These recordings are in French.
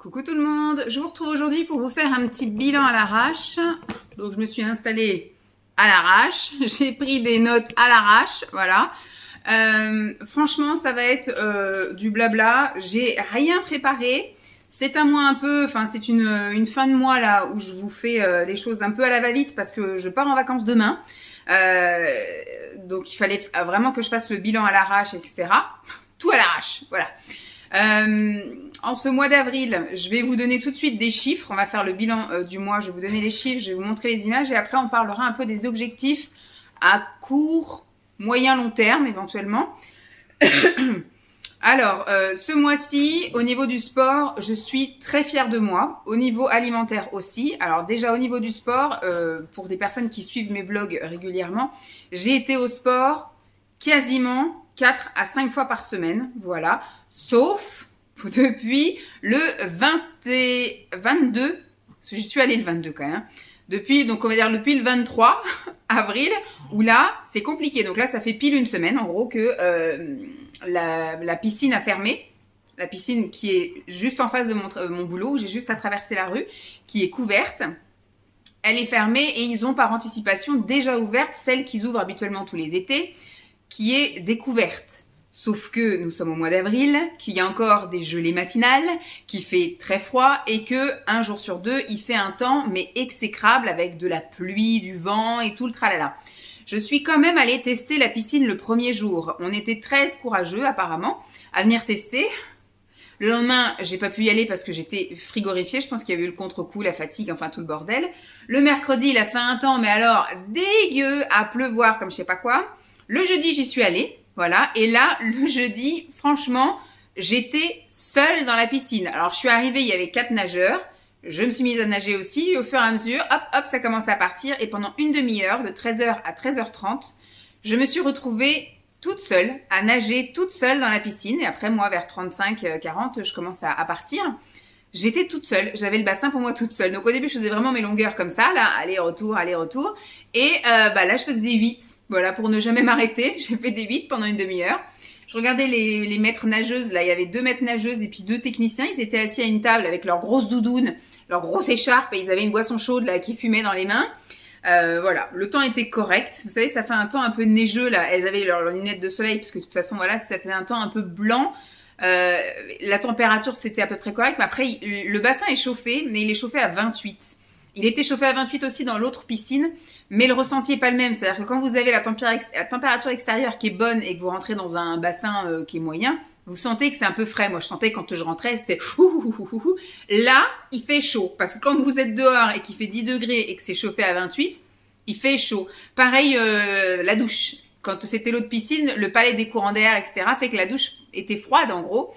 Coucou tout le monde, je vous retrouve aujourd'hui pour vous faire un petit bilan à l'arrache. Donc je me suis installée à l'arrache, j'ai pris des notes à l'arrache, voilà. Franchement ça va être du blabla, j'ai rien préparé. C'est un mois un peu, enfin c'est une fin de mois là où je vous fais les choses un peu à la va-vite parce que je pars en vacances demain. Donc il fallait vraiment que je fasse le bilan à l'arrache, etc. Tout à l'arrache, voilà. En ce mois d'avril, je vais vous donner tout de suite des chiffres. On va faire le bilan du mois. Je vais vous donner les chiffres, je vais vous montrer les images et après on parlera un peu des objectifs à court, moyen, long terme éventuellement. Alors, ce mois-ci, au niveau du sport, je suis très fière de moi. Au niveau alimentaire aussi. Alors déjà au niveau du sport, pour des personnes qui suivent mes vlogs régulièrement, j'ai été au sport quasiment 4 à 5 fois par semaine. Voilà. Sauf depuis le 22, parce que j'y suis allée le 22 quand même. Donc on va dire depuis le 23 avril, où là, c'est compliqué. Donc là, ça fait pile une semaine, en gros, que la piscine a fermé. La piscine qui est juste en face de mon boulot, où j'ai juste à traverser la rue, qui est couverte. Elle est fermée et ils ont par anticipation déjà ouverte celle qu'ils ouvrent habituellement tous les étés, qui est découverte. Sauf que nous sommes au mois d'avril, qu'il y a encore des gelées matinales, qu'il fait très froid et que un jour sur deux, il fait un temps mais exécrable avec de la pluie, du vent et tout le tralala. Je suis quand même allée tester la piscine le premier jour. On était 13 courageux apparemment à venir tester. Le lendemain, j'ai pas pu y aller parce que j'étais frigorifiée. Je pense qu'il y a eu le contre-coup, la fatigue, enfin tout le bordel. Le mercredi, il a fait un temps mais alors dégueu, à pleuvoir comme je sais pas quoi. Le jeudi, j'y suis allée. Voilà, et là, le jeudi, franchement, j'étais seule dans la piscine. Alors, je suis arrivée, il y avait 4 nageurs. Je me suis mise à nager aussi. Et au fur et à mesure, hop, hop, ça commence à partir. Et pendant une demi-heure, de 13h à 13h30, je me suis retrouvée toute seule, à nager toute seule dans la piscine. Et après, moi, vers 35-40, je commence à partir. J'étais toute seule, j'avais le bassin pour moi toute seule. Donc au début, je faisais vraiment mes longueurs comme ça, là, aller-retour, aller-retour. Et là, je faisais des 8. Voilà, pour ne jamais m'arrêter, j'ai fait des 8 pendant une demi-heure. Je regardais les maîtres nageuses, là, il y avait 2 maîtres nageuses et puis 2 techniciens. Ils étaient assis à une table avec leurs grosses doudounes, leurs grosses écharpes et ils avaient une boisson chaude là qui fumait dans les mains. Voilà, le temps était correct. Vous savez, ça fait un temps un peu neigeux là. Elles avaient leurs lunettes de soleil parce que de toute façon, voilà, ça fait un temps un peu blanc. La température c'était à peu près correct, mais après le bassin est chauffé, mais il est chauffé à 28. Il était chauffé à 28 aussi dans l'autre piscine, mais le ressenti est pas le même. C'est-à-dire que quand vous avez la température extérieure qui est bonne et que vous rentrez dans un bassin qui est moyen, vous sentez que c'est un peu frais. Moi je sentais quand je rentrais, c'était là il fait chaud, parce que quand vous êtes dehors et qu'il fait 10 degrés et que c'est chauffé à 28, il fait chaud. Pareil la douche. Quand c'était l'eau de piscine, le palais des courants d'air, etc., fait que la douche était froide, en gros.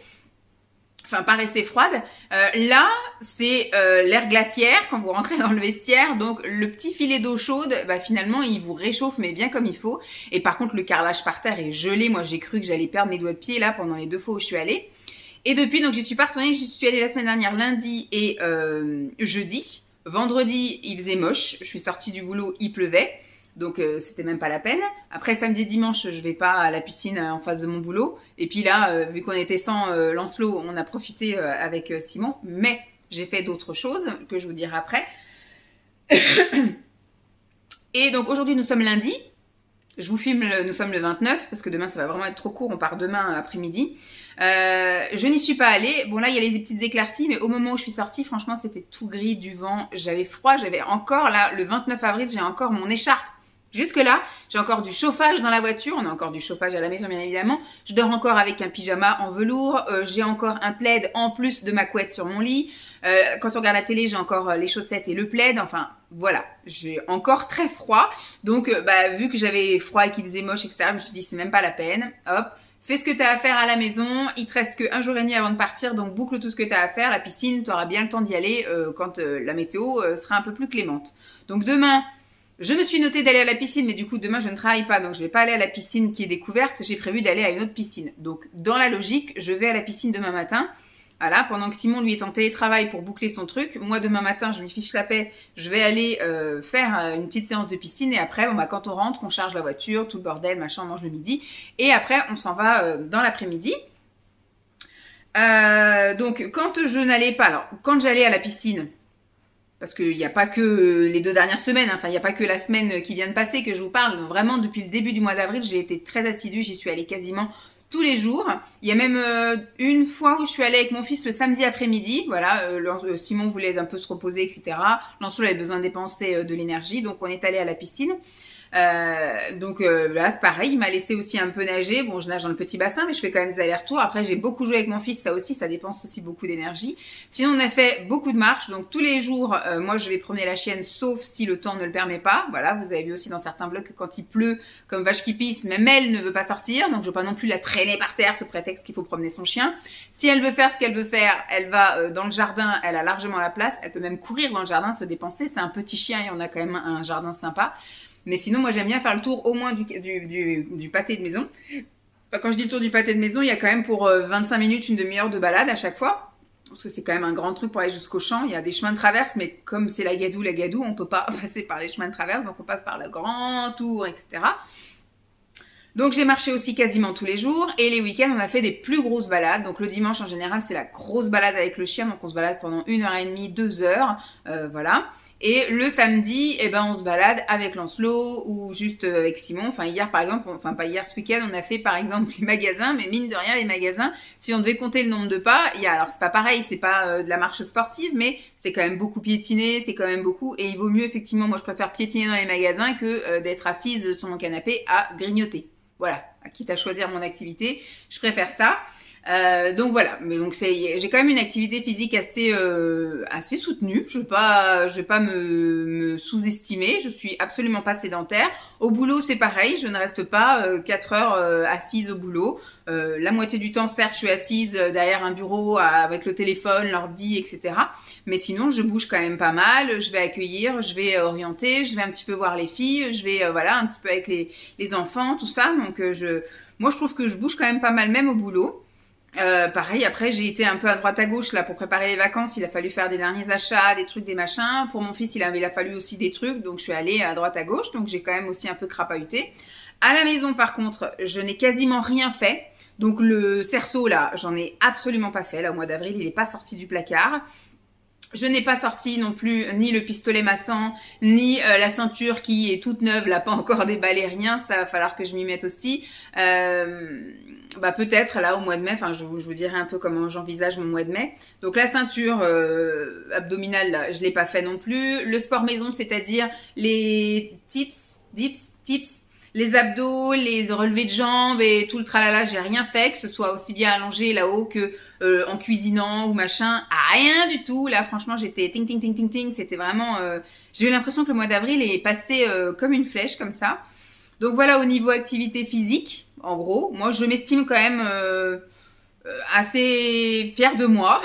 Enfin, paraissait froide. Là, c'est l'air glaciaire quand vous rentrez dans le vestiaire. Donc, le petit filet d'eau chaude, finalement, il vous réchauffe, mais bien comme il faut. Et par contre, le carrelage par terre est gelé. Moi, j'ai cru que j'allais perdre mes doigts de pied, là, pendant les 2 fois où je suis allée. Et depuis, donc, j'y suis pas retournée. J'y suis allée la semaine dernière, lundi et jeudi. Vendredi, il faisait moche. Je suis sortie du boulot, il pleuvait. Donc c'était même pas la peine. Après samedi et dimanche, je vais pas à la piscine en face de mon boulot. Et puis là, vu qu'on était sans Lancelot, on a profité avec Simon. Mais j'ai fait d'autres choses que je vous dirai après. Et donc aujourd'hui, nous sommes lundi. Je vous filme, nous sommes le 29 parce que demain ça va vraiment être trop court. On part demain après-midi. Je n'y suis pas allée. Bon là, il y a les petites éclaircies, mais au moment où je suis sortie, franchement, c'était tout gris, du vent. J'avais froid. J'avais encore là, le 29 avril, j'ai encore mon écharpe. Jusque-là, j'ai encore du chauffage dans la voiture. On a encore du chauffage à la maison, bien évidemment. Je dors encore avec un pyjama en velours. J'ai encore un plaid en plus de ma couette sur mon lit. Quand on regarde la télé, j'ai encore les chaussettes et le plaid. Enfin, voilà. J'ai encore très froid. Donc, vu que j'avais froid et qu'il faisait moche, etc., je me suis dit, c'est même pas la peine. Hop. Fais ce que tu as à faire à la maison. Il te reste qu'un jour et demi avant de partir. Donc, boucle tout ce que tu as à faire. La piscine, tu auras bien le temps d'y aller quand la météo sera un peu plus clémente. Donc, demain... Je me suis notée d'aller à la piscine, mais du coup, demain, je ne travaille pas. Donc, je vais pas aller à la piscine qui est découverte. J'ai prévu d'aller à une autre piscine. Donc, dans la logique, je vais à la piscine demain matin. Voilà, pendant que Simon, lui, est en télétravail pour boucler son truc. Moi, demain matin, je lui fiche la paix. Je vais aller faire une petite séance de piscine. Et après, quand on rentre, on charge la voiture, tout le bordel, machin, on mange le midi. Et après, on s'en va dans l'après-midi. Donc, quand je n'allais pas, alors, quand j'allais à la piscine, parce qu'il n'y a pas que les 2 dernières semaines, hein, enfin, il n'y a pas que la semaine qui vient de passer que je vous parle. Donc, vraiment, depuis le début du mois d'avril, j'ai été très assidue. J'y suis allée quasiment tous les jours. Il y a même une fois où je suis allée avec mon fils le samedi après-midi. Voilà, Simon voulait un peu se reposer, etc. Lancelot avait besoin de dépenser de l'énergie, donc on est allé à la piscine. Donc là c'est pareil, il m'a laissé aussi un peu nager. Bon, je nage dans le petit bassin, mais je fais quand même des allers-retours. Après, j'ai beaucoup joué avec mon fils, ça aussi, ça dépense aussi beaucoup d'énergie. Sinon, on a fait beaucoup de marches. Donc tous les jours, moi je vais promener la chienne, sauf si le temps ne le permet pas. Voilà, vous avez vu aussi dans certains blogs que quand il pleut, comme vache qui pisse, même elle ne veut pas sortir. Donc je veux pas non plus la traîner par terre sous prétexte qu'il faut promener son chien. Si elle veut faire ce qu'elle veut faire, elle va dans le jardin, elle a largement la place. Elle peut même courir dans le jardin, se dépenser. C'est un petit chien et on a quand même un jardin sympa. Mais sinon, moi, j'aime bien faire le tour au moins du pâté de maison. Quand je dis le tour du pâté de maison, il y a quand même pour 25 minutes, une demi-heure de balade à chaque fois. Parce que c'est quand même un grand truc pour aller jusqu'au champ. Il y a des chemins de traverse, mais comme c'est la gadoue, on peut pas passer par les chemins de traverse. Donc, on passe par le grand tour, etc. Donc, j'ai marché aussi quasiment tous les jours. Et les week-ends, on a fait des plus grosses balades. Donc, le dimanche, en général, c'est la grosse balade avec le chien. Donc, on se balade pendant 1h30, 2h. Voilà. Et le samedi, eh ben, on se balade avec Lancelot ou juste avec Simon. Enfin, hier, par exemple, enfin, pas hier, ce week-end, on a fait, par exemple, les magasins. Mais mine de rien, les magasins, si on devait compter le nombre de pas, alors c'est pas pareil, c'est pas de la marche sportive, mais c'est quand même beaucoup piétiné, c'est quand même beaucoup. Et il vaut mieux, effectivement, moi, je préfère piétiner dans les magasins que d'être assise sur mon canapé à grignoter. Voilà, quitte à choisir mon activité, je préfère ça. Donc voilà, mais donc j'ai quand même une activité physique assez soutenue. Je vais pas me sous-estimer. Je suis absolument pas sédentaire. Au boulot, c'est pareil. Je ne reste pas 4 heures assise au boulot. La moitié du temps, certes, je suis assise derrière un bureau avec le téléphone, l'ordi, etc. Mais sinon, je bouge quand même pas mal. Je vais accueillir, je vais orienter, je vais un petit peu voir les filles, je vais voilà un petit peu avec les enfants, tout ça. Donc moi, je trouve que je bouge quand même pas mal, même au boulot. Pareil, après j'ai été un peu à droite à gauche là pour préparer les vacances. Il a fallu faire des derniers achats, des trucs, des machins. Pour mon fils, il a fallu aussi des trucs, donc je suis allée à droite à gauche. Donc j'ai quand même aussi un peu crapahuté. À la maison, par contre, je n'ai quasiment rien fait. Donc le cerceau là, j'en ai absolument pas fait. Là au mois d'avril, il n'est pas sorti du placard. Je n'ai pas sorti non plus ni le pistolet massant, ni la ceinture qui est toute neuve, là, pas encore déballée, rien. Ça va falloir que je m'y mette aussi. Peut-être là au mois de mai, enfin je vous dirai un peu comment j'envisage mon mois de mai. Donc la ceinture abdominale, là, je l'ai pas fait non plus. Le sport maison, c'est-à-dire les tips, les abdos, les relevés de jambes et tout le tralala, j'ai rien fait, que ce soit aussi bien allongé là-haut que en cuisinant ou machin, rien du tout. Là, franchement, j'étais ting ting ting ting ting. C'était vraiment, j'ai eu l'impression que le mois d'avril est passé comme une flèche comme ça. Donc voilà, au niveau activité physique, en gros, moi je m'estime quand même assez fière de moi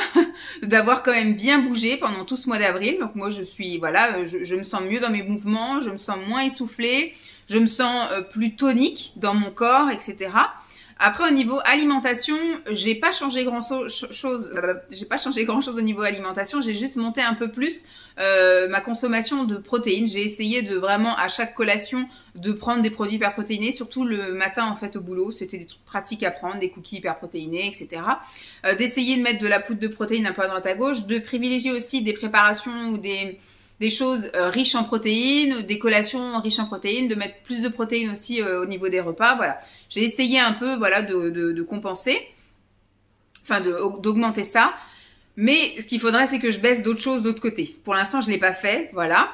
d'avoir quand même bien bougé pendant tout ce mois d'avril. Donc moi je suis, voilà, je me sens mieux dans mes mouvements, je me sens moins essoufflée, je me sens plus tonique dans mon corps, etc. Après, au niveau alimentation, j'ai pas changé grand chose au niveau alimentation. J'ai juste monté un peu plus ma consommation de protéines. J'ai essayé de vraiment à chaque collation de prendre des produits hyperprotéinés, surtout le matin en fait au boulot. C'était des trucs pratiques à prendre, des cookies hyperprotéinés, etc. D'essayer de mettre de la poudre de protéines un peu à droite à gauche, de privilégier aussi des préparations ou des choses riches en protéines, des collations riches en protéines, de mettre plus de protéines aussi au niveau des repas. Voilà, j'ai essayé un peu voilà de compenser, enfin d'augmenter ça. Mais ce qu'il faudrait, c'est que je baisse d'autres choses d'autre côté. Pour l'instant, je l'ai pas fait, voilà.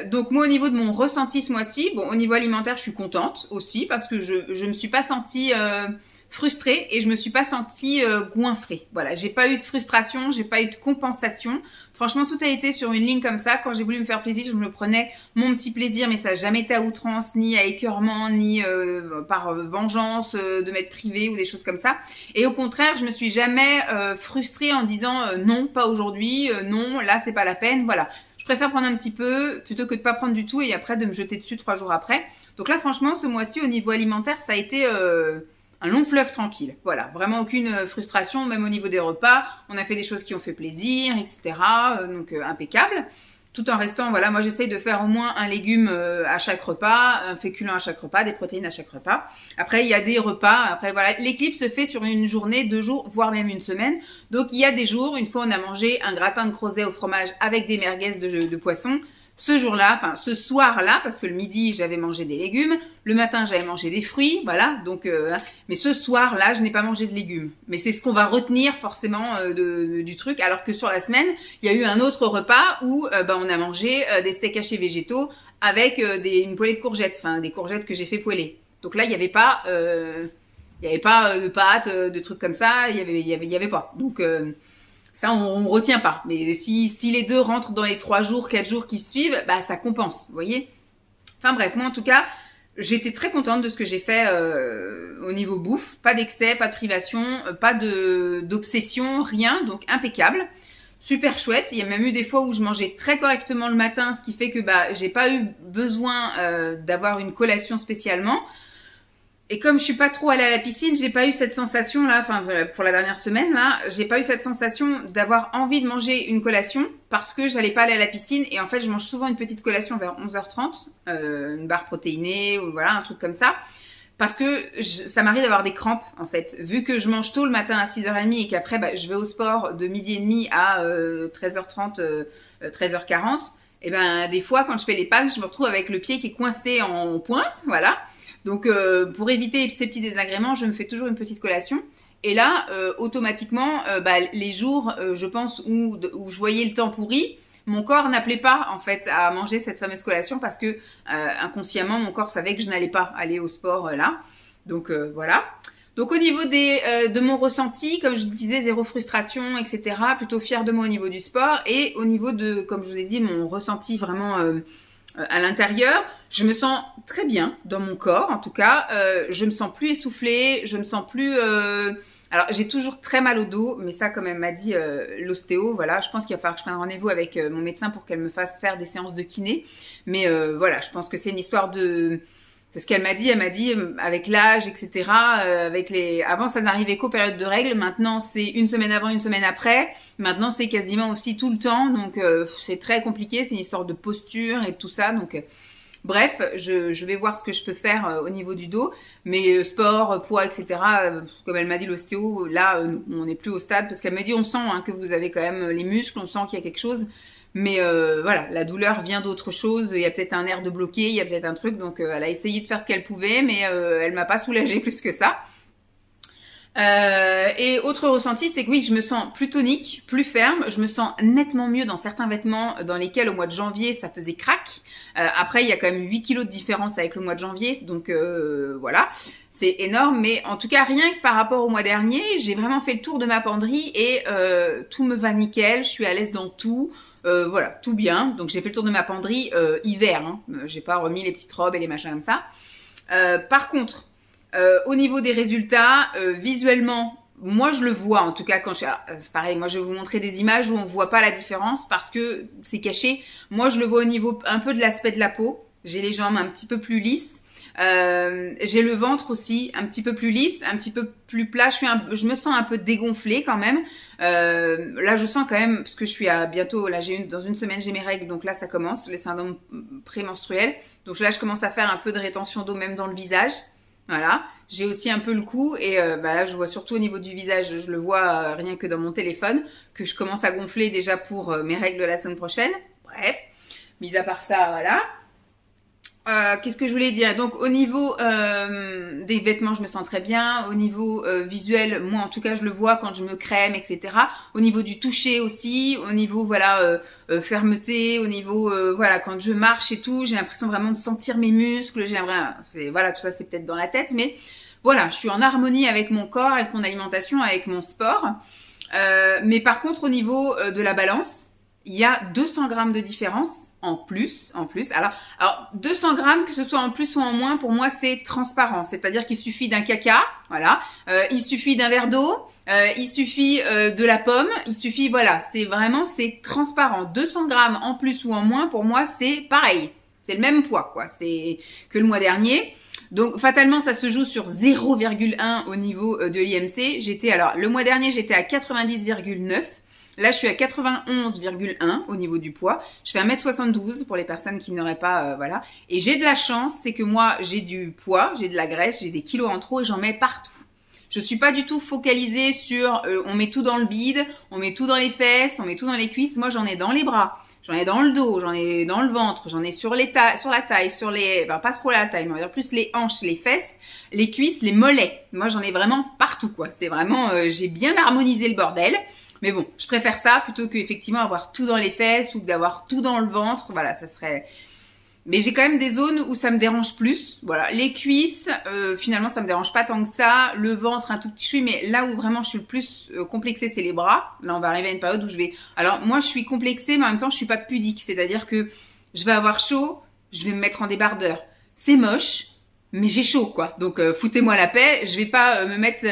Donc moi, au niveau de mon ressenti ce mois-ci, bon, au niveau alimentaire, je suis contente aussi parce que je me suis pas sentie frustrée et je me suis pas sentie goinfrée. Voilà, j'ai pas eu de frustration, j'ai pas eu de compensation. Franchement, tout a été sur une ligne comme ça. Quand j'ai voulu me faire plaisir, je me prenais mon petit plaisir, mais ça n'a jamais été à outrance, ni à écœurement, ni par vengeance de m'être privée ou des choses comme ça. Et au contraire, je me suis jamais frustrée en disant non, pas aujourd'hui, non, là c'est pas la peine. Voilà, je préfère prendre un petit peu plutôt que de pas prendre du tout et après de me jeter dessus 3 jours après. Donc là, franchement, ce mois-ci au niveau alimentaire, ça a été un long fleuve tranquille. Voilà, vraiment aucune frustration, même au niveau des repas. On a fait des choses qui ont fait plaisir, etc. Donc impeccable. tout en restant, voilà, moi j'essaye de faire au moins un légume à chaque repas, un féculent à chaque repas, des protéines à chaque repas. Après, il y a des repas, après voilà, l'équilibre se fait sur une journée, 2 jours, voire même une semaine. Donc il y a des jours, une fois on a mangé un gratin de crozet au fromage avec des merguez de poisson. Ce jour-là, enfin ce soir-là, parce que le midi j'avais mangé des légumes, le matin j'avais mangé des fruits, voilà. Donc, mais ce soir-là, je n'ai pas mangé de légumes. Mais c'est ce qu'on va retenir forcément du truc. Alors que sur la semaine, il y a eu un autre repas où on a mangé des steaks hachés végétaux avec une poêlée de courgettes, enfin des courgettes que j'ai fait poêler. Donc là, il n'y avait pas, de pâtes, de trucs comme ça. Il y avait pas. Donc ça, on retient pas. Mais si les deux rentrent dans les 3 jours, 4 jours qui suivent, bah ça compense, vous voyez. Enfin bref, moi en tout cas, j'étais très contente de ce que j'ai fait au niveau bouffe. Pas d'excès, pas de privation, pas d'obsession, rien. Donc impeccable. Super chouette. Il y a même eu des fois où je mangeais très correctement le matin, ce qui fait que j'ai pas eu besoin d'avoir une collation spécialement. Et comme je suis pas trop allée à la piscine, j'ai pas eu cette sensation là, enfin pour la dernière semaine là, j'ai pas eu cette sensation d'avoir envie de manger une collation parce que j'allais pas aller à la piscine et en fait je mange souvent une petite collation vers 11h30, une barre protéinée ou voilà un truc comme ça. Parce que ça m'arrive d'avoir des crampes en fait, vu que je mange tôt le matin à 6h30 et qu'après je vais au sport de midi et demi à 13h30, 13h40, et des fois quand je fais les palmes, je me retrouve avec le pied qui est coincé en pointe, voilà. Donc, pour éviter ces petits désagréments, je me fais toujours une petite collation. Et là, automatiquement, les jours, je pense, où je voyais le temps pourri, mon corps n'appelait pas, en fait, à manger cette fameuse collation parce que, inconsciemment, mon corps savait que je n'allais pas aller au sport là. Donc, voilà. Donc, au niveau de mon ressenti, comme je disais, zéro frustration, etc. Plutôt fière de moi au niveau du sport. Et au niveau de, comme je vous ai dit, mon ressenti vraiment à l'intérieur, je me sens très bien dans mon corps, en tout cas. Je me sens plus essoufflée, je me sens plus... Alors, j'ai toujours très mal au dos, mais ça, comme elle m'a dit l'ostéo, voilà, je pense qu'il va falloir que je prenne rendez-vous avec mon médecin pour qu'elle me fasse faire des séances de kiné. Mais voilà, je pense que c'est une histoire de... C'est ce qu'elle m'a dit. Elle m'a dit avec l'âge, etc. Avant, ça n'arrivait qu'aux périodes de règles. Maintenant, c'est une semaine avant, une semaine après. Maintenant, c'est quasiment aussi tout le temps. Donc, c'est très compliqué. C'est une histoire de posture et tout ça. Donc, bref, je vais voir ce que je peux faire au niveau du dos. Mais sport, poids, etc. Comme elle m'a dit l'ostéo, là, on n'est plus au stade parce qu'elle m'a dit on sent que vous avez quand même les muscles, on sent qu'il y a quelque chose. Mais voilà, la douleur vient d'autre chose. Il y a peut-être un nerf de bloqué, il y a peut-être un truc. Donc, elle a essayé de faire ce qu'elle pouvait, mais elle m'a pas soulagée plus que ça. Et autre ressenti, c'est que oui, je me sens plus tonique, plus ferme. Je me sens nettement mieux dans certains vêtements dans lesquels, au mois de janvier, ça faisait crack. Après, il y a quand même 8 kilos de différence avec le mois de janvier. Donc, voilà. C'est énorme, mais en tout cas, rien que par rapport au mois dernier, j'ai vraiment fait le tour de ma penderie et tout me va nickel. Je suis à l'aise dans tout. Voilà, tout bien. Donc j'ai fait le tour de ma penderie hiver. Hein. J'ai pas remis les petites robes et les machins comme ça. Par contre, au niveau des résultats, visuellement, moi je le vois en tout cas quand c'est pareil, moi je vais vous montrer des images où on voit pas la différence parce que c'est caché. Moi je le vois au niveau un peu de l'aspect de la peau. J'ai les jambes un petit peu plus lisses. J'ai le ventre aussi un petit peu plus lisse, un petit peu plus plat. Je me sens un peu dégonflée quand même. Là, je sens quand même parce que je suis à bientôt. Là, dans une semaine, j'ai mes règles, donc là, ça commence les syndromes prémenstruels. Donc là, je commence à faire un peu de rétention d'eau même dans le visage. Voilà. J'ai aussi un peu le cou et là, je vois surtout au niveau du visage. Je le vois rien que dans mon téléphone que je commence à gonfler déjà pour mes règles de la semaine prochaine. Bref, mis à part ça, voilà. Qu'est-ce que je voulais dire? Donc au niveau des vêtements, je me sens très bien. Au niveau visuel, moi en tout cas, je le vois quand je me crème, etc. Au niveau du toucher aussi, au niveau voilà fermeté, au niveau voilà quand je marche et tout, j'ai l'impression vraiment de sentir mes muscles. J'ai l'impression, voilà tout ça c'est peut-être dans la tête, mais voilà, je suis en harmonie avec mon corps, avec mon alimentation, avec mon sport. Mais par contre au niveau de la balance, il y a 200 grammes de différence en plus. Alors 200 grammes, que ce soit en plus ou en moins, pour moi, c'est transparent. C'est-à-dire qu'il suffit d'un caca, voilà. Il suffit d'un verre d'eau, il suffit de la pomme, il suffit, voilà. C'est transparent. 200 grammes en plus ou en moins, pour moi, c'est pareil. C'est le même poids, quoi. C'est que le mois dernier. Donc, fatalement, ça se joue sur 0,1 au niveau de l'IMC. Le mois dernier, j'étais à 90,9. Là, je suis à 91,1 au niveau du poids. Je fais 1m72 pour les personnes qui n'auraient pas, voilà. Et j'ai de la chance, c'est que moi, j'ai du poids, j'ai de la graisse, j'ai des kilos en trop et j'en mets partout. Je suis pas du tout focalisée sur on met tout dans le bide, on met tout dans les fesses, on met tout dans les cuisses. Moi, j'en ai dans les bras, j'en ai dans le dos, j'en ai dans le ventre, j'en ai sur la taille, sur les, ben, pas trop la taille, mais on va dire plus les hanches, les fesses, les cuisses, les mollets. Moi, j'en ai vraiment partout, quoi. C'est vraiment, j'ai bien harmonisé le bordel. Mais bon, je préfère ça plutôt que effectivement avoir tout dans les fesses ou d'avoir tout dans le ventre. Voilà, ça serait. Mais j'ai quand même des zones où ça me dérange plus. Voilà, les cuisses, finalement, ça me dérange pas tant que ça. Le ventre, un tout petit chouï, mais là où vraiment je suis le plus complexée, c'est les bras. Là, on va arriver à une période où je vais... Alors, moi, je suis complexée, mais en même temps, je suis pas pudique. C'est-à-dire que je vais avoir chaud, je vais me mettre en débardeur. C'est moche, mais j'ai chaud, quoi. Donc, foutez-moi la paix. Je vais pas me mettre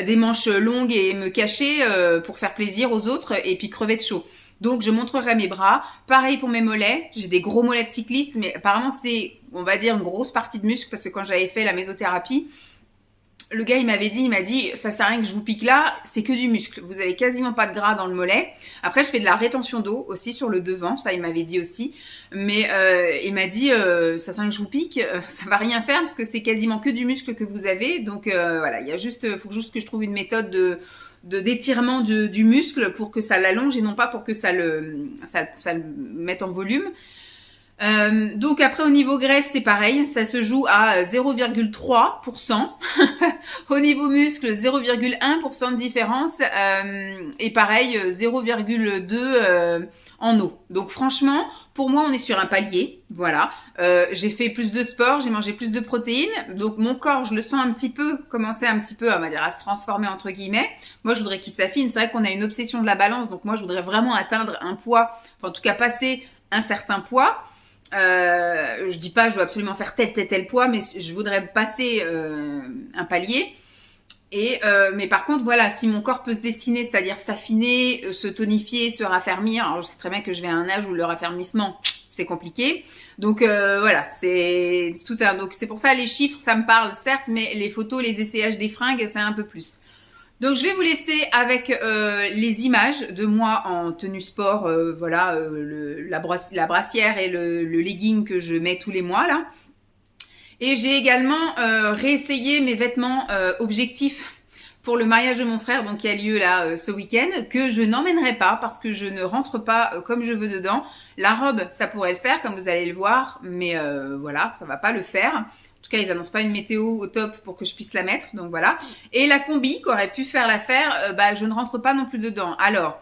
des manches longues et me cacher pour faire plaisir aux autres et puis crever de chaud. Donc, je montrerai mes bras. Pareil pour mes mollets. J'ai des gros mollets de cycliste, mais apparemment, c'est, on va dire, une grosse partie de muscle parce que quand j'avais fait la mésothérapie, le gars, il m'a dit, ça sert à rien que je vous pique là, c'est que du muscle. Vous avez quasiment pas de gras dans le mollet. Après, je fais de la rétention d'eau aussi sur le devant, ça, il m'avait dit aussi. Mais il m'a dit, ça sert à rien que je vous pique, ça va rien faire parce que c'est quasiment que du muscle que vous avez. Donc voilà, il y a juste, faut juste que je trouve une méthode d'étirement du muscle pour que ça l'allonge et non pas pour que ça le mette en volume. Donc après au niveau graisse c'est pareil, ça se joue à 0,3%. Au niveau muscle 0,1% de différence et pareil 0,2 en eau. Donc franchement pour moi on est sur un palier, voilà. J'ai fait plus de sport, j'ai mangé plus de protéines, donc mon corps je le sens un petit peu commencer un petit peu on va dire à se transformer entre guillemets. Moi je voudrais qu'il s'affine, c'est vrai qu'on a une obsession de la balance, donc moi je voudrais vraiment atteindre un poids, enfin, en tout cas passer un certain poids. Je dis pas je dois absolument faire tel poids, mais je voudrais passer un palier. Et mais par contre voilà, si mon corps peut se dessiner, c'est-à-dire s'affiner, se tonifier, se raffermir, alors je sais très bien que je vais à un âge où le raffermissement c'est compliqué. Donc voilà, c'est tout un. Donc c'est pour ça les chiffres ça me parle certes, mais les photos, les essayages des fringues c'est un peu plus. Donc je vais vous laisser avec les images de moi en tenue sport, voilà, la brassière et le legging que je mets tous les mois là. Et j'ai également réessayé mes vêtements objectifs pour le mariage de mon frère, donc qui a lieu là ce week-end, que je n'emmènerai pas parce que je ne rentre pas comme je veux dedans. La robe, ça pourrait le faire, comme vous allez le voir, mais voilà, ça va pas le faire. En tout cas, ils annoncent pas une météo au top pour que je puisse la mettre, donc voilà. Et la combi, qui aurait pu faire l'affaire, bah, je ne rentre pas non plus dedans. Alors,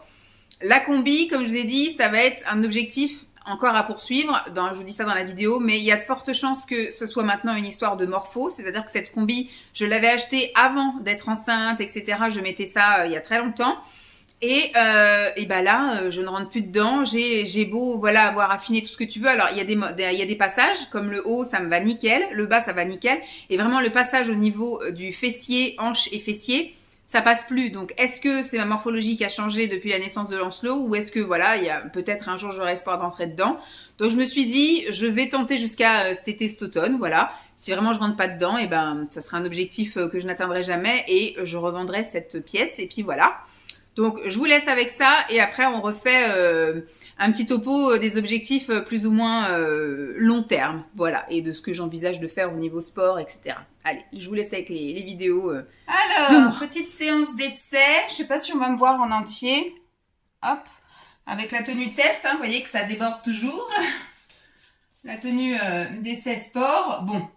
la combi, comme je vous ai dit, ça va être un objectif encore à poursuivre. Je vous dis ça dans la vidéo, mais il y a de fortes chances que ce soit maintenant une histoire de morpho. C'est-à-dire que cette combi, je l'avais achetée avant d'être enceinte, etc. Je mettais ça il y a très longtemps. Et bah là, je ne rentre plus dedans. J'ai beau voilà avoir affiné tout ce que tu veux. Alors il y a des passages comme le haut, ça me va nickel, le bas ça va nickel, et vraiment le passage au niveau du fessier, hanche et fessier, ça passe plus. Donc est-ce que c'est ma morphologie qui a changé depuis la naissance de Lancelot, ou est-ce que voilà, il y a peut-être un jour j'aurai espoir d'entrer dedans. Donc je me suis dit, je vais tenter jusqu'à cet été, cet automne, voilà. Si vraiment je rentre pas dedans, et ben ça sera un objectif que je n'atteindrai jamais et je revendrai cette pièce et puis voilà. Donc, je vous laisse avec ça et après, on refait un petit topo des objectifs plus ou moins long terme. Voilà, et de ce que j'envisage de faire au niveau sport, etc. Allez, je vous laisse avec les vidéos. Alors, petite séance d'essai. Je sais pas si on va me voir en entier. Hop, avec la tenue test, hein, vous voyez que ça déborde toujours. La tenue d'essai sport. Bon,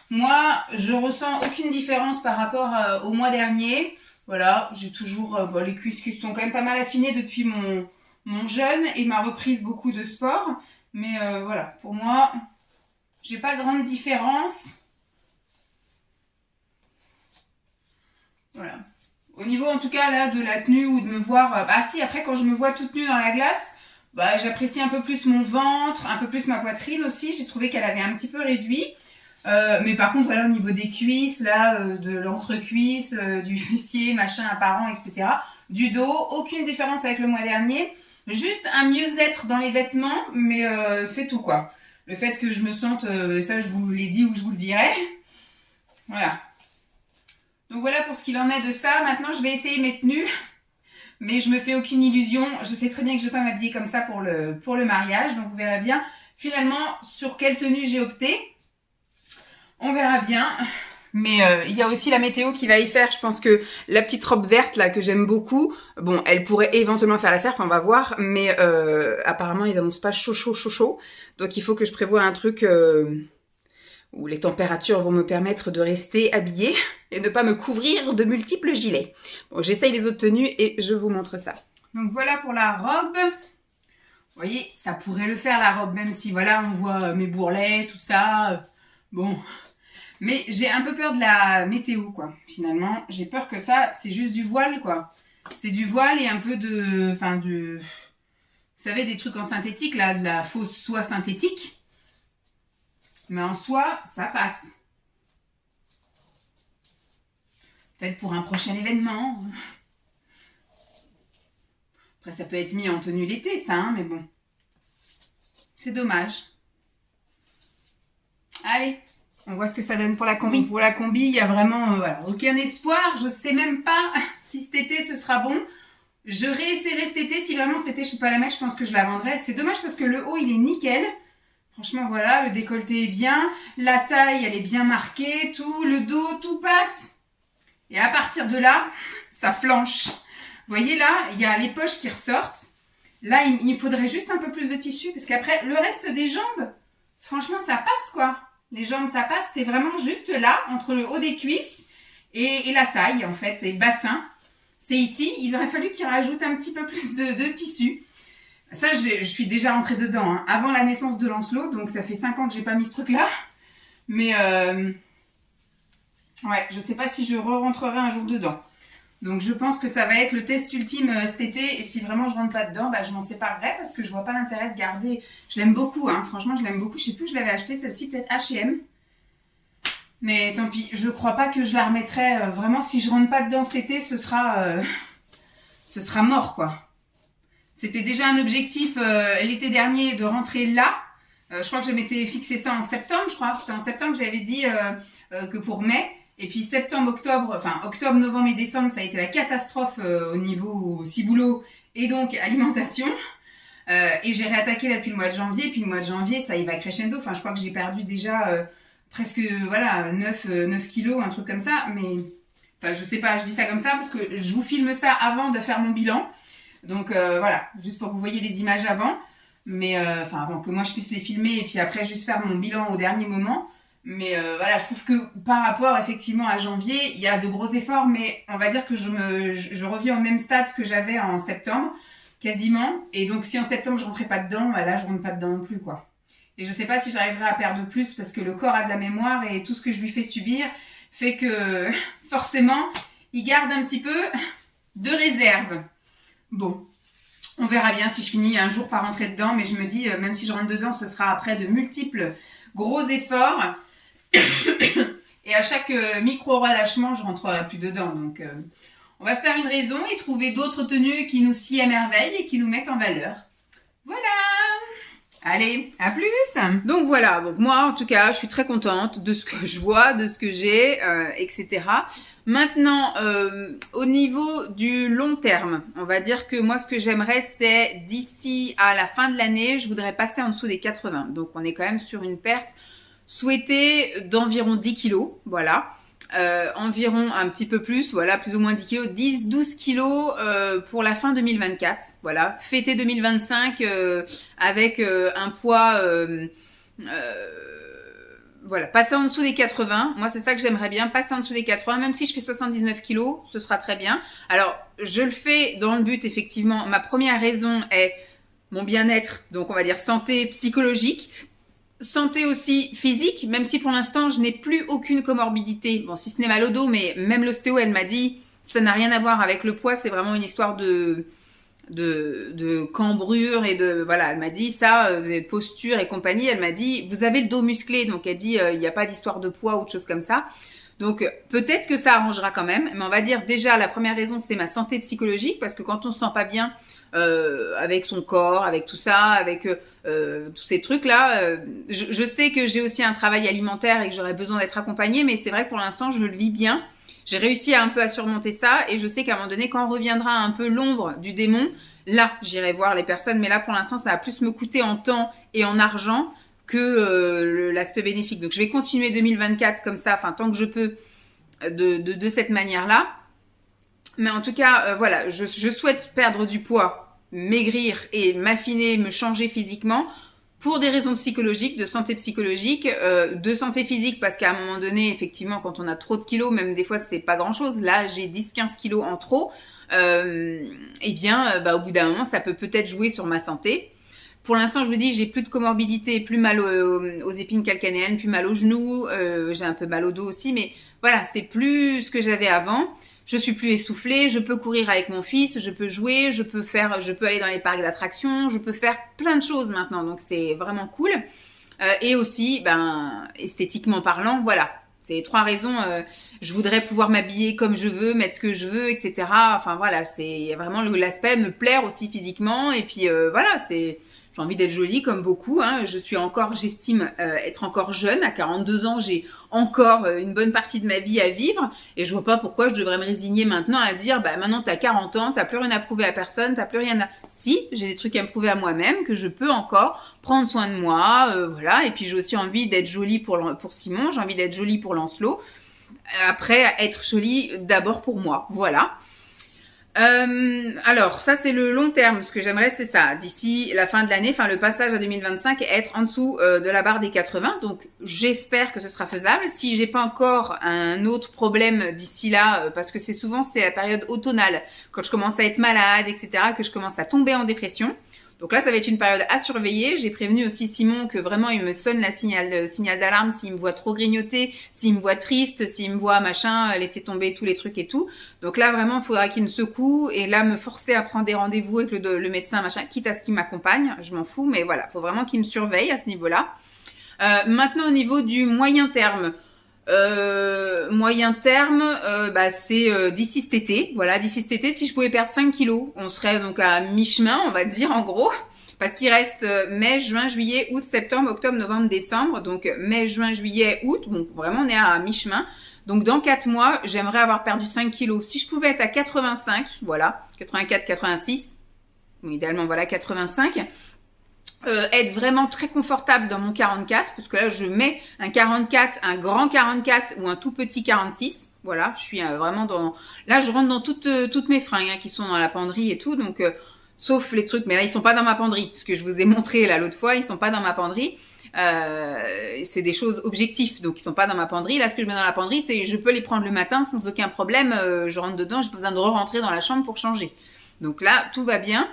moi, je ressens aucune différence par rapport au mois dernier. Voilà, j'ai toujours les cuisses qui sont quand même pas mal affinées depuis mon jeûne et ma reprise beaucoup de sport. Mais voilà, pour moi, j'ai pas grande différence. Voilà. Au niveau en tout cas là de la tenue ou de me voir... ah si, après quand je me vois toute nue dans la glace, bah, j'apprécie un peu plus mon ventre, un peu plus ma poitrine aussi. J'ai trouvé qu'elle avait un petit peu réduit. Mais par contre, voilà, au niveau des cuisses, là, de l'entrecuisse, du fessier, machin apparent, etc. Du dos, aucune différence avec le mois dernier. Juste un mieux-être dans les vêtements, mais c'est tout, quoi. Le fait que je me sente, ça je vous l'ai dit ou je vous le dirai. Voilà. Donc voilà pour ce qu'il en est de ça. Maintenant, je vais essayer mes tenues. Mais je me fais aucune illusion. Je sais très bien que je ne vais pas m'habiller comme ça pour le mariage. Donc vous verrez bien finalement sur quelle tenue j'ai opté. On verra bien. Mais il y a aussi la météo qui va y faire. Je pense que la petite robe verte là que j'aime beaucoup, bon, elle pourrait éventuellement faire l'affaire, enfin on va voir. Mais apparemment ils annoncent pas chaud. Donc il faut que je prévoie un truc où les températures vont me permettre de rester habillée et ne pas me couvrir de multiples gilets. Bon, j'essaye les autres tenues et je vous montre ça. Donc voilà pour la robe. Vous voyez, ça pourrait le faire la robe, même si voilà, on voit mes bourrelets, tout ça. Bon... Mais j'ai un peu peur de la météo, quoi, finalement. J'ai peur que ça, c'est juste du voile, quoi. C'est du voile et un peu de... Enfin, du... Vous savez, des trucs en synthétique, là, de la fausse soie synthétique. Mais en soie, ça passe. Peut-être pour un prochain événement. Après, ça peut être mis en tenue l'été, ça, hein, mais bon. C'est dommage. Allez. On voit ce que ça donne pour la combi. Pour la combi, il y a vraiment voilà, aucun espoir. Je sais même pas si cet été ce sera bon. Je réessayerai cet été. Si vraiment cet été je peux pas la mettre, je pense que je la vendrai. C'est dommage parce que le haut il est nickel. Franchement voilà, le décolleté est bien. La taille elle est bien marquée. Tout, le dos, tout passe. Et à partir de là, ça flanche. Vous voyez là, il y a les poches qui ressortent. Là, il faudrait juste un peu plus de tissu. Parce qu'après, le reste des jambes, franchement ça passe quoi. Les jambes, ça passe, c'est vraiment juste là, entre le haut des cuisses et la taille, en fait, et le bassin. C'est ici, il aurait fallu qu'ils rajoutent un petit peu plus de tissu. Ça, je suis déjà rentrée dedans, hein, avant la naissance de Lancelot, donc ça fait 5 ans que j'ai pas mis ce truc-là. Mais, ouais, je sais pas si je re-rentrerai un jour dedans. Donc je pense que ça va être le test ultime cet été. Et si vraiment je rentre pas dedans, bah, je m'en séparerai parce que je vois pas l'intérêt de garder. Je l'aime beaucoup, hein. Franchement, je l'aime beaucoup. Je sais plus où je l'avais acheté, celle-ci, peut-être H&M. Mais tant pis, je crois pas que je la remettrai. Vraiment, si je rentre pas dedans cet été, ce sera mort, quoi. C'était déjà un objectif l'été dernier de rentrer là. Je crois que je m'étais fixé ça en septembre, je crois. C'était en septembre que j'avais dit que pour mai. Et puis septembre, octobre, enfin octobre, novembre et décembre, ça a été la catastrophe au niveau ciboulot et donc alimentation. Et j'ai réattaqué là depuis le mois de janvier. Et puis le mois de janvier, ça y va crescendo. Enfin, je crois que j'ai perdu déjà presque voilà 9 kilos, un truc comme ça. Mais enfin, je sais pas, je dis ça comme ça parce que je vous filme ça avant de faire mon bilan. Donc voilà, juste pour que vous voyez les images avant. Mais enfin avant que moi je puisse les filmer et puis après juste faire mon bilan au dernier moment. Mais voilà, je trouve que par rapport effectivement à janvier, il y a de gros efforts, mais on va dire que je reviens au même stade que j'avais en septembre, quasiment. Et donc si en septembre je rentrais pas dedans, bah là je rentre pas dedans non plus, quoi. Et je sais pas si j'arriverai à perdre plus parce que le corps a de la mémoire et tout ce que je lui fais subir fait que forcément il garde un petit peu de réserve. Bon, on verra bien si je finis un jour par rentrer dedans, mais je me dis même si je rentre dedans, ce sera après de multiples gros efforts. Et à chaque micro-relâchement, je rentrerai plus dedans. Donc, on va se faire une raison et trouver d'autres tenues qui nous s'y émerveillent et qui nous mettent en valeur. Voilà! Allez, à plus! Donc voilà, donc moi en tout cas, je suis très contente de ce que je vois, de ce que j'ai, etc. Maintenant, au niveau du long terme, on va dire que moi ce que j'aimerais c'est d'ici à la fin de l'année, je voudrais passer en dessous des 80. Donc on est quand même sur une perte souhaité d'environ 10 kilos, voilà. Environ un petit peu plus, voilà, plus ou moins 10 kilos, 10-12 kilos pour la fin 2024, voilà. Fêter 2025 avec un poids, voilà, passer en dessous des 80. Moi, c'est ça que j'aimerais bien, passer en dessous des 80, même si je fais 79 kilos, ce sera très bien. Alors, je le fais dans le but, effectivement, ma première raison est mon bien-être, donc on va dire santé psychologique. Santé aussi physique, même si pour l'instant je n'ai plus aucune comorbidité. Bon, si ce n'est mal au dos, mais même l'ostéo, elle m'a dit, ça n'a rien à voir avec le poids, c'est vraiment une histoire de cambrure et de, voilà, elle m'a dit ça, des postures et compagnie, elle m'a dit, vous avez le dos musclé, donc elle dit, il n'y a pas d'histoire de poids ou de choses comme ça. Donc peut-être que ça arrangera quand même, mais on va dire déjà la première raison c'est ma santé psychologique, parce que quand on se sent pas bien avec son corps, avec tout ça, avec tous ces trucs-là. Je sais que j'ai aussi un travail alimentaire et que j'aurais besoin d'être accompagnée, mais c'est vrai que pour l'instant, je le vis bien. J'ai réussi un peu à surmonter ça et je sais qu'à un moment donné, quand reviendra un peu l'ombre du démon, là, j'irai voir les personnes. Mais là, pour l'instant, ça va plus me coûter en temps et en argent que l'aspect bénéfique. Donc, je vais continuer 2024 comme ça, enfin, tant que je peux, de cette manière-là. Mais en tout cas, voilà, je souhaite perdre du poids, maigrir et m'affiner, me changer physiquement pour des raisons psychologiques, de santé psychologique, de santé physique, parce qu'à un moment donné, effectivement, quand on a trop de kilos, même des fois, c'est pas grand-chose. Là, j'ai 10-15 kilos en trop. Eh bien, au bout d'un moment, ça peut peut-être jouer sur ma santé. Pour l'instant, je vous dis, j'ai plus de comorbidité, plus mal aux épines calcanéennes, plus mal aux genoux, j'ai un peu mal au dos aussi, mais voilà, c'est plus ce que j'avais avant. Je suis plus essoufflée, je peux courir avec mon fils, je peux jouer, je peux aller dans les parcs d'attractions, je peux faire plein de choses maintenant, donc c'est vraiment cool. Et aussi, esthétiquement parlant, voilà. C'est 3 raisons. Je voudrais pouvoir m'habiller comme je veux, mettre ce que je veux, etc. Enfin voilà, c'est vraiment l'aspect me plaire aussi physiquement. Et puis voilà, j'ai envie d'être jolie comme beaucoup. Hein. J'estime être encore jeune. À 42 ans, j'ai encore une bonne partie de ma vie à vivre. Et je vois pas pourquoi je devrais me résigner maintenant à dire, maintenant t'as 40 ans, t'as plus rien à prouver à personne, t'as plus rien à... Si, j'ai des trucs à me prouver à moi-même, que je peux encore prendre soin de moi, voilà. Et puis j'ai aussi envie d'être jolie pour Simon, j'ai envie d'être jolie pour Lancelot. Après, être jolie d'abord pour moi, voilà. Alors, ça, c'est le long terme. Ce que j'aimerais, c'est ça. D'ici la fin de l'année, enfin, le passage à 2025, être en dessous de la barre des 80. Donc, j'espère que ce sera faisable. Si j'ai pas encore un autre problème d'ici là, parce que c'est la période automnale, quand je commence à être malade, etc., que je commence à tomber en dépression. Donc là, ça va être une période à surveiller. J'ai prévenu aussi Simon que vraiment, il me sonne le signal d'alarme s'il me voit trop grignoter, s'il me voit triste, s'il me voit machin, laisser tomber tous les trucs et tout. Donc là, vraiment, il faudra qu'il me secoue et là, me forcer à prendre des rendez-vous avec le médecin, machin, quitte à ce qu'il m'accompagne. Je m'en fous, mais voilà, faut vraiment qu'il me surveille à ce niveau-là. Maintenant, au niveau du moyen terme, c'est d'ici cet été. Voilà, d'ici cet été, si je pouvais perdre 5 kilos, on serait donc à mi-chemin, on va dire, en gros. Parce qu'il reste mai, juin, juillet, août, septembre, octobre, novembre, décembre. Donc mai, juin, juillet, août. Bon, vraiment, on est à mi-chemin. Donc dans 4 mois, j'aimerais avoir perdu 5 kilos. Si je pouvais être à 85, voilà, 84, 86. Bon, idéalement, voilà, 85. Être vraiment très confortable dans mon 44, parce que là, je mets un 44, un grand 44 ou un tout petit 46. Voilà, je suis vraiment dans... Là, je rentre dans toutes mes fringues qui sont dans la penderie et tout, donc... sauf les trucs, mais là, ils sont pas dans ma penderie. Ce que je vous ai montré là l'autre fois, ils sont pas dans ma penderie. C'est des choses objectives, donc ils sont pas dans ma penderie. Là, ce que je mets dans la penderie, c'est je peux les prendre le matin sans aucun problème. Je rentre dedans, j'ai pas besoin de re-rentrer dans la chambre pour changer. Donc là, tout va bien.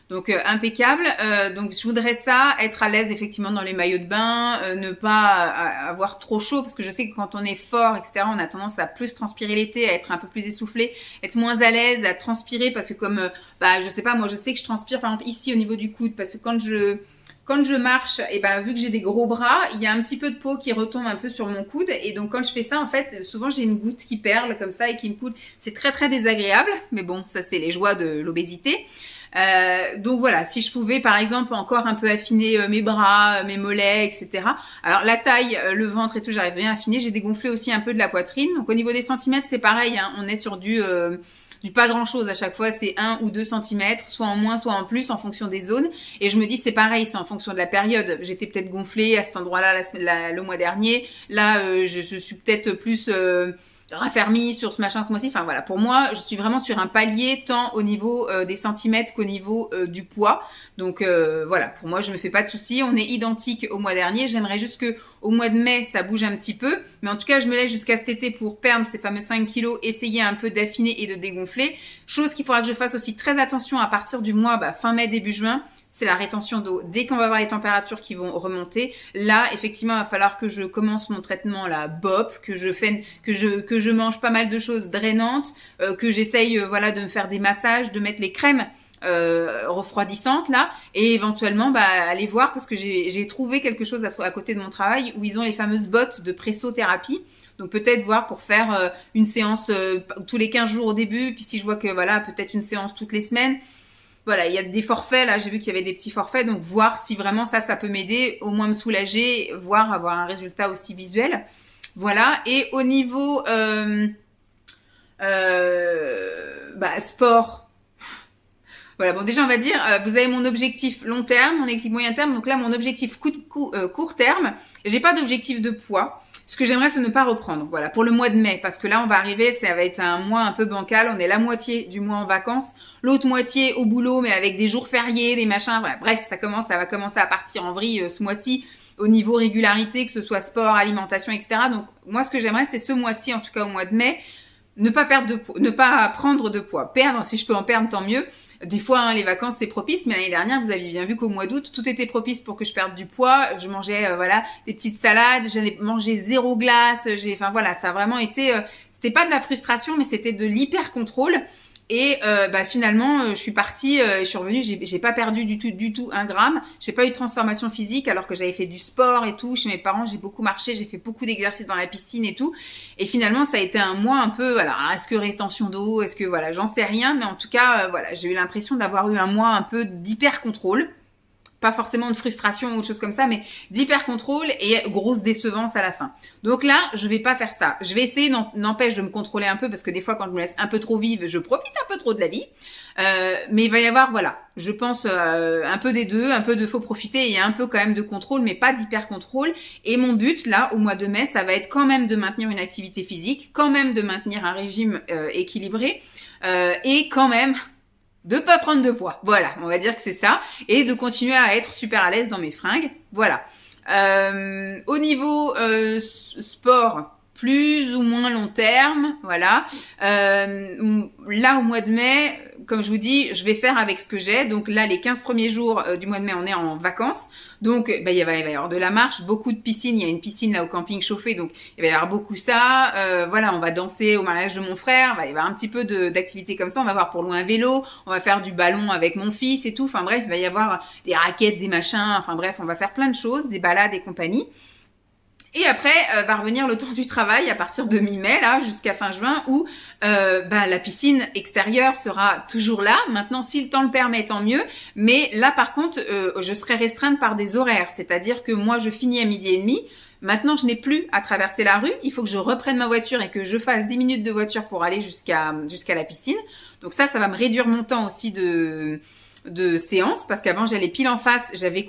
Donc impeccable. Donc je voudrais ça, être à l'aise effectivement dans les maillots de bain, ne pas avoir trop chaud parce que je sais que quand on est fort, etc., on a tendance à plus transpirer l'été, à être un peu plus essoufflé, être moins à l'aise, à transpirer parce que comme, je sais pas, moi je sais que je transpire par exemple ici au niveau du coude parce que quand je marche, et vu que j'ai des gros bras, il y a un petit peu de peau qui retombe un peu sur mon coude et donc quand je fais ça, en fait, souvent j'ai une goutte qui perle comme ça et qui me coule. C'est très très désagréable, mais bon, ça c'est les joies de l'obésité. Donc voilà, si je pouvais par exemple encore un peu affiner mes bras, mes mollets, etc. Alors la taille, le ventre et tout, j'arrive bien à affiner. J'ai dégonflé aussi un peu de la poitrine. Donc au niveau des centimètres, c'est pareil. On est sur du pas grand chose à chaque fois. C'est 1 ou 2 centimètres, soit en moins, soit en plus, en fonction des zones. Et je me dis c'est pareil, c'est en fonction de la période. J'étais peut-être gonflée à cet endroit-là le mois dernier. Là, je suis peut-être plus raffermi sur ce machin ce mois-ci. Enfin voilà, pour moi, je suis vraiment sur un palier tant au niveau des centimètres qu'au niveau du poids. Donc voilà, pour moi, je me fais pas de soucis. On est identique au mois dernier. J'aimerais juste que au mois de mai, ça bouge un petit peu. Mais en tout cas, je me laisse jusqu'à cet été pour perdre ces fameux 5 kilos, essayer un peu d'affiner et de dégonfler. Chose qu'il faudra que je fasse aussi très attention à partir du mois fin mai, début juin. C'est la rétention d'eau. Dès qu'on va avoir les températures qui vont remonter, là, effectivement, il va falloir que je commence mon traitement, la BOP, que je mange pas mal de choses drainantes, que j'essaye, de me faire des massages, de mettre les crèmes refroidissantes là, et éventuellement, aller voir parce que j'ai trouvé quelque chose à côté de mon travail où ils ont les fameuses bottes de pressothérapie. Donc peut-être voir pour faire une séance tous les 15 jours au début, puis si je vois que peut-être une séance toutes les semaines. Voilà, il y a des forfaits, là, j'ai vu qu'il y avait des petits forfaits, donc voir si vraiment ça peut m'aider, au moins me soulager, voire avoir un résultat aussi visuel. Voilà, et au niveau Sport. Voilà, bon déjà on va dire, vous avez mon objectif long terme, mon objectif moyen terme, donc là mon objectif court terme, j'ai pas d'objectif de poids. Ce que j'aimerais c'est ne pas reprendre, voilà, pour le mois de mai, parce que là on va arriver, ça va être un mois un peu bancal, on est la moitié du mois en vacances, l'autre moitié au boulot mais avec des jours fériés, des machins, voilà. Bref, ça va commencer à partir en vrille ce mois-ci au niveau régularité, que ce soit sport, alimentation, etc. Donc moi ce que j'aimerais c'est ce mois-ci, en tout cas au mois de mai, ne pas perdre de poids, ne pas prendre de poids, perdre, si je peux en perdre tant mieux. Des fois, hein, les vacances, c'est propice, mais l'année dernière, vous aviez bien vu qu'au mois d'août, tout était propice pour que je perde du poids. Je mangeais, des petites salades, j'allais manger 0 glace. Enfin voilà, ça a vraiment été, c'était pas de la frustration, mais c'était de l'hyper contrôle. Et finalement, je suis partie, je suis revenue, j'ai pas perdu du tout 1 gramme. J'ai pas eu de transformation physique alors que j'avais fait du sport et tout. Chez mes parents, j'ai beaucoup marché, j'ai fait beaucoup d'exercices dans la piscine et tout. Et finalement, ça a été un mois un peu, voilà, est-ce que rétention d'eau, est-ce que voilà, j'en sais rien, mais en tout cas, j'ai eu l'impression d'avoir eu un mois un peu d'hyper contrôle. Pas forcément de frustration ou autre chose comme ça, mais d'hyper contrôle et grosse décevance à la fin. Donc là, je vais pas faire ça. Je vais essayer, n'empêche, de me contrôler un peu parce que des fois, quand je me laisse un peu trop vivre, je profite un peu trop de la vie. Mais il va y avoir, voilà, je pense un peu des deux, un peu de faut profiter et un peu quand même de contrôle, mais pas d'hyper contrôle. Et mon but là, au mois de mai, ça va être quand même de maintenir une activité physique, quand même de maintenir un régime équilibré et quand même de pas prendre de poids. Voilà, on va dire que c'est ça. Et de continuer à être super à l'aise dans mes fringues. Voilà. Au niveau sport, plus ou moins long terme, voilà. Là, au mois de mai, comme je vous dis, je vais faire avec ce que j'ai. Donc là, les 15 premiers jours du mois de mai, on est en vacances. Donc, il va y avoir de la marche, beaucoup de piscines. Il y a une piscine là au camping chauffé, donc il va y avoir beaucoup ça. Voilà, on va danser au mariage de mon frère. Il va y avoir un petit peu d'activités comme ça. On va voir pour louer un vélo. On va faire du ballon avec mon fils et tout. Enfin bref, il va y avoir des raquettes, des machins. Enfin bref, on va faire plein de choses, des balades et compagnie. Et après, va revenir le temps du travail à partir de mi-mai, là, jusqu'à fin juin, où la piscine extérieure sera toujours là. Maintenant, si le temps le permet, tant mieux. Mais là, par contre, je serai restreinte par des horaires. C'est-à-dire que moi, je finis à 12h30. Maintenant, je n'ai plus à traverser la rue. Il faut que je reprenne ma voiture et que je fasse 10 minutes de voiture pour aller jusqu'à la piscine. Donc ça va me réduire mon temps aussi de séance. Parce qu'avant, j'allais pile en face. J'avais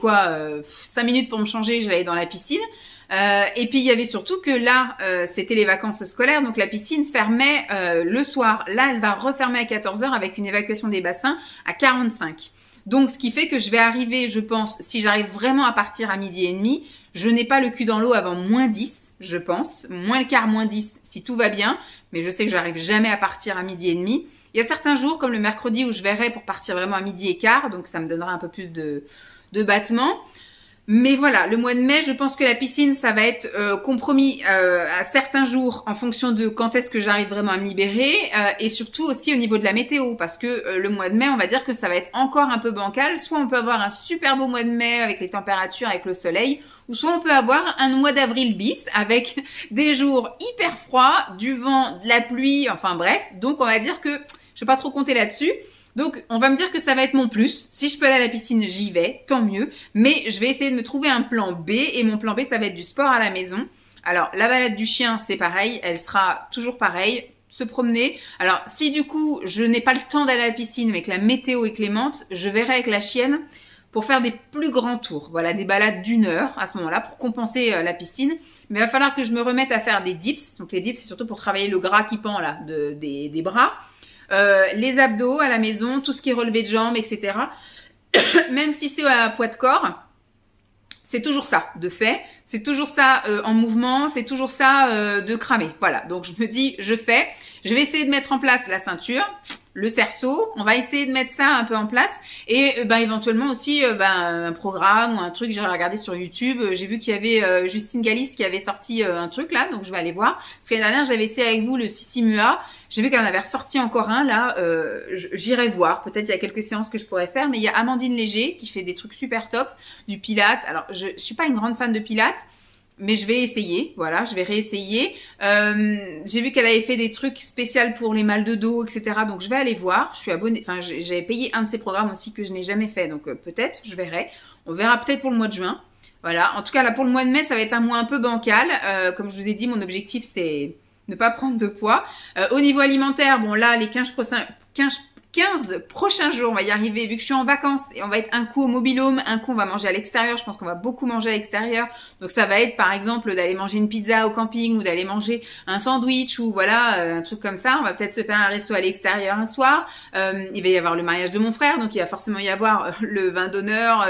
5 minutes pour me changer. J'allais dans la piscine. Et puis il y avait surtout que là, c'était les vacances scolaires, donc la piscine fermait le soir. Là, elle va refermer à 14h avec une évacuation des bassins à 45. Donc, ce qui fait que je vais arriver, je pense, si j'arrive vraiment à partir à 12h30, je n'ai pas le cul dans l'eau avant -10, je pense. Moins le quart, -10, si tout va bien. Mais je sais que j'arrive jamais à partir à 12h30. Il y a certains jours, comme le mercredi, où je verrai pour partir vraiment à 12h15, donc ça me donnera un peu plus de battement. Mais voilà, le mois de mai, je pense que la piscine, ça va être compromis à certains jours en fonction de quand est-ce que j'arrive vraiment à me libérer et surtout aussi au niveau de la météo parce que le mois de mai, on va dire que ça va être encore un peu bancal. Soit on peut avoir un super beau mois de mai avec les températures, avec le soleil, ou soit on peut avoir un mois d'avril bis avec des jours hyper froids, du vent, de la pluie, enfin bref. Donc on va dire que je vais pas trop compter là-dessus. Donc, on va me dire que ça va être mon plus. Si je peux aller à la piscine, j'y vais, tant mieux. Mais je vais essayer de me trouver un plan B. Et mon plan B, ça va être du sport à la maison. Alors, la balade du chien, c'est pareil. Elle sera toujours pareille. Se promener. Alors, si du coup, je n'ai pas le temps d'aller à la piscine, mais que la météo est clémente, je verrai avec la chienne pour faire des plus grands tours. Voilà, des balades d'1 heure à ce moment-là pour compenser la piscine. Mais il va falloir que je me remette à faire des dips. Donc, les dips, c'est surtout pour travailler le gras qui pend là des bras. Les abdos à la maison, tout ce qui est relevé de jambes, etc. Même si c'est à poids de corps, c'est toujours ça de fait, c'est toujours ça en mouvement, c'est toujours ça de cramer. Voilà, donc je me dis, je vais essayer de mettre en place la ceinture, le cerceau, on va essayer de mettre ça un peu en place et éventuellement aussi un programme ou un truc, j'ai regardé sur YouTube, j'ai vu qu'il y avait Justine Galis qui avait sorti un truc là, donc je vais aller voir. Parce que l'année dernière, j'avais essayé avec vous le Sissimua, j'ai vu qu'elle en avait ressorti encore un là, j'irai voir, peut-être il y a quelques séances que je pourrais faire, mais il y a Amandine Léger qui fait des trucs super top, du Pilates. Alors je suis pas une grande fan de Pilates, mais je vais essayer, voilà, je vais réessayer. J'ai vu qu'elle avait fait des trucs spéciaux pour les mal de dos, etc. Donc je vais aller voir. Je suis abonnée, enfin j'avais payé un de ces programmes aussi que je n'ai jamais fait, donc peut-être, je verrai. On verra peut-être pour le mois de juin. Voilà, en tout cas là pour le mois de mai, ça va être un mois un peu bancal. Comme je vous ai dit, mon objectif c'est ne pas prendre de poids. Au niveau alimentaire, bon là, les 15 prochains jours, on va y arriver, vu que je suis en vacances, et on va être un coup au mobil-home, un coup on va manger à l'extérieur, je pense qu'on va beaucoup manger à l'extérieur, donc ça va être par exemple d'aller manger une pizza au camping, ou d'aller manger un sandwich, ou voilà, un truc comme ça, on va peut-être se faire un resto à l'extérieur un soir, il va y avoir le mariage de mon frère, donc il va forcément y avoir le vin d'honneur,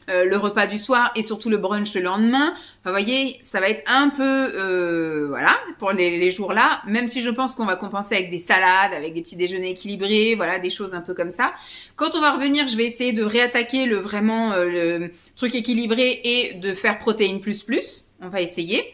le repas du soir et surtout le brunch le lendemain. Enfin, vous voyez, ça va être un peu, voilà, pour les jours-là, même si je pense qu'on va compenser avec des salades, avec des petits déjeuners équilibrés, voilà, des choses un peu comme ça. Quand on va revenir, je vais essayer de réattaquer le truc équilibré et de faire protéines plus. On va essayer.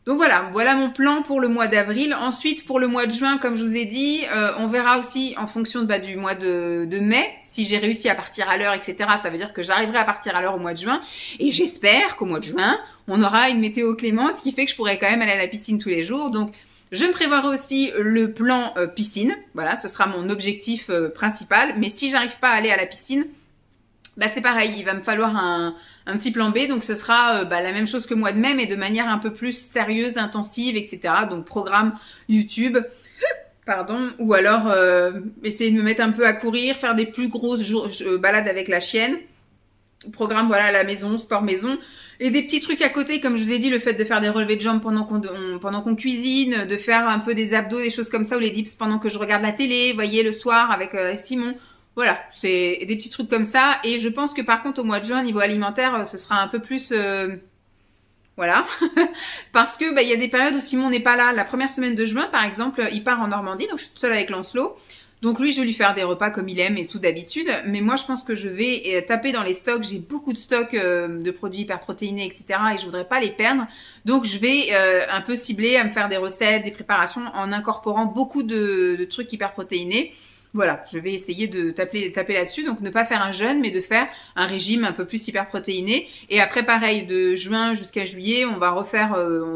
Donc voilà mon plan pour le mois d'avril. Ensuite, pour le mois de juin, comme je vous ai dit, on verra aussi en fonction du mois de mai, si j'ai réussi à partir à l'heure, etc. Ça veut dire que j'arriverai à partir à l'heure au mois de juin. Et j'espère qu'au mois de juin, on aura une météo clémente qui fait que je pourrai quand même aller à la piscine tous les jours. Donc, je me prévoirai aussi le plan piscine. Voilà, ce sera mon objectif principal. Mais si j'arrive pas à aller à la piscine, bah c'est pareil, il va me falloir un petit plan B, donc ce sera la même chose que le mois de mai, mais de manière un peu plus sérieuse, intensive, etc. Donc programme YouTube, pardon, ou alors essayer de me mettre un peu à courir, faire des plus grosses balades avec la chienne, programme voilà à la maison, sport maison, et des petits trucs à côté, comme je vous ai dit, le fait de faire des relevés de jambes pendant qu'on cuisine, de faire un peu des abdos, des choses comme ça, ou les dips pendant que je regarde la télé, vous voyez, le soir avec Simon. Voilà, c'est des petits trucs comme ça. Et je pense que par contre, au mois de juin, niveau alimentaire, ce sera un peu plus... voilà. Parce que il y a des périodes où Simon n'est pas là. La première semaine de juin, par exemple, il part en Normandie. Donc, je suis toute seule avec Lancelot. Donc, lui, je vais lui faire des repas comme il aime et tout d'habitude. Mais moi, je pense que je vais taper dans les stocks. J'ai beaucoup de stocks de produits hyperprotéinés, etc. Et je voudrais pas les perdre. Donc, je vais un peu cibler à me faire des recettes, des préparations en incorporant beaucoup de trucs hyperprotéinés. Voilà, je vais essayer de taper là-dessus, donc ne pas faire un jeûne, mais de faire un régime un peu plus hyperprotéiné. Et après, pareil, de juin jusqu'à juillet, on va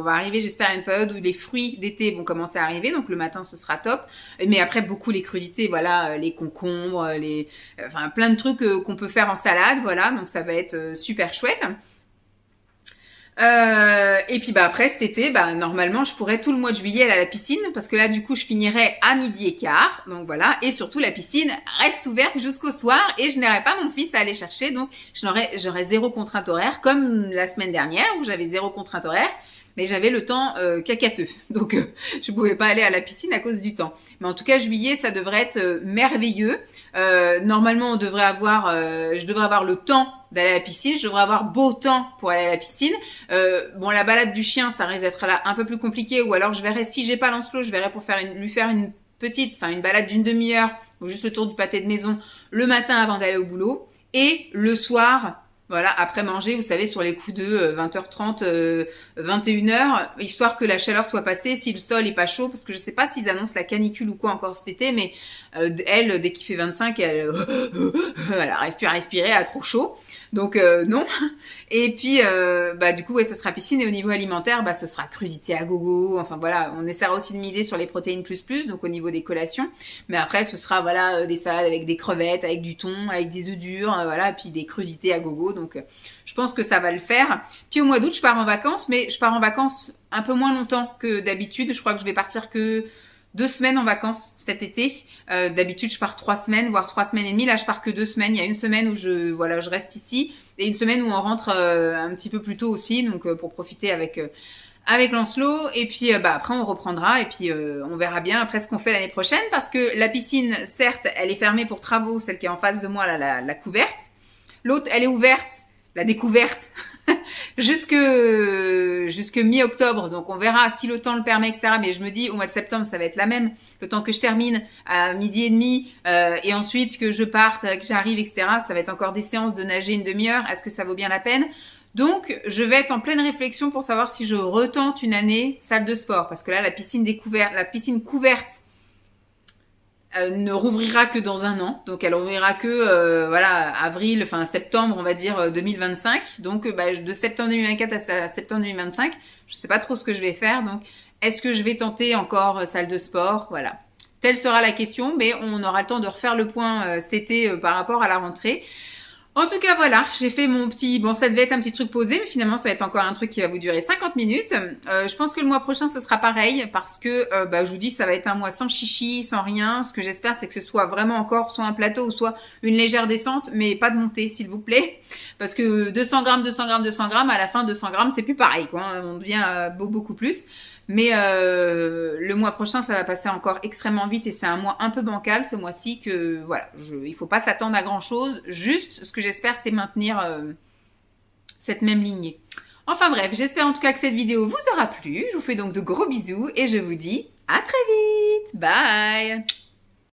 arriver, j'espère, à une période où les fruits d'été vont commencer à arriver, donc le matin, ce sera top. Mais après, beaucoup les crudités, voilà, les concombres, enfin, plein de trucs qu'on peut faire en salade, voilà, donc ça va être super chouette. Et puis après cet été, normalement je pourrais tout le mois de juillet aller à la piscine parce que là du coup je finirai à 12h15, donc voilà, et surtout la piscine reste ouverte jusqu'au soir et je n'aurai pas mon fils à aller chercher, donc j'aurai zéro contrainte horaire comme la semaine dernière où j'avais zéro contrainte horaire. Mais j'avais le temps cacateux, donc je pouvais pas aller à la piscine à cause du temps. Mais en tout cas, juillet, ça devrait être merveilleux. Normalement, je devrais avoir le temps d'aller à la piscine. Je devrais avoir beau temps pour aller à la piscine. Bon, la balade du chien, ça risque d'être là un peu plus compliqué. Ou alors, je verrai si j'ai pas Lancelot, je verrai pour lui faire une balade d'une demi-heure ou juste le tour du pâté de maison le matin avant d'aller au boulot et le soir. Voilà, après manger, vous savez, sur les coups de 20h30, 21h, histoire que la chaleur soit passée, si le sol est pas chaud, parce que je sais pas s'ils annoncent la canicule ou quoi encore cet été, mais elle, dès qu'il fait 25, elle arrive plus à respirer, elle a trop chaud. Donc non. Et puis du coup ce sera piscine et au niveau alimentaire ce sera crudité à gogo. Enfin voilà, on essaiera aussi de miser sur les protéines plus donc au niveau des collations. Mais après ce sera des salades avec des crevettes, avec du thon, avec des œufs durs, et puis des crudités à gogo. Donc je pense que ça va le faire. Puis au mois d'août je pars en vacances, mais je pars en vacances un peu moins longtemps que d'habitude. Je crois que je vais partir que 2 semaines en vacances cet été. D'habitude, je pars 3 semaines, voire 3 semaines et demie. Là, je pars que 2 semaines. Il y a une semaine où je reste ici et une semaine où on rentre un petit peu plus tôt aussi, donc pour profiter avec Lancelot. Et puis après, on reprendra et puis on verra bien après ce qu'on fait l'année prochaine parce que la piscine, certes, elle est fermée pour travaux, celle qui est en face de moi, là, la couverte. L'autre, elle est ouverte, la découverte. jusque mi-octobre, donc on verra si le temps le permet, etc. Mais je me dis au mois de septembre ça va être la même, le temps que je termine à 12h30 et ensuite que je parte, que j'arrive, etc. Ça va être encore des séances de nager une demi-heure, est-ce que ça vaut bien la peine? Donc je vais être en pleine réflexion pour savoir si je retente une année salle de sport, parce que là la piscine couverte ne rouvrira que dans un an, donc elle rouvrira que septembre on va dire 2025, donc de septembre 2024 à septembre 2025, je sais pas trop ce que je vais faire, donc est-ce que je vais tenter encore salle de sport, voilà, telle sera la question, mais on aura le temps de refaire le point cet été par rapport à la rentrée. En tout cas, voilà, j'ai fait mon petit... Bon, ça devait être un petit truc posé, mais finalement, ça va être encore un truc qui va vous durer 50 minutes. Je pense que le mois prochain, ce sera pareil, parce que, je vous dis, ça va être un mois sans chichi, sans rien. Ce que j'espère, c'est que ce soit vraiment encore soit un plateau ou soit une légère descente, mais pas de montée, s'il vous plaît. Parce que 200 grammes, 200 grammes, 200 grammes, à la fin, 200 grammes, c'est plus pareil, quoi. On devient beaucoup plus. Mais le mois prochain, ça va passer encore extrêmement vite et c'est un mois un peu bancal ce mois-ci que voilà, il faut pas s'attendre à grand-chose. Juste, ce que j'espère, c'est maintenir cette même lignée. Enfin bref, j'espère en tout cas que cette vidéo vous aura plu. Je vous fais donc de gros bisous et je vous dis à très vite. Bye!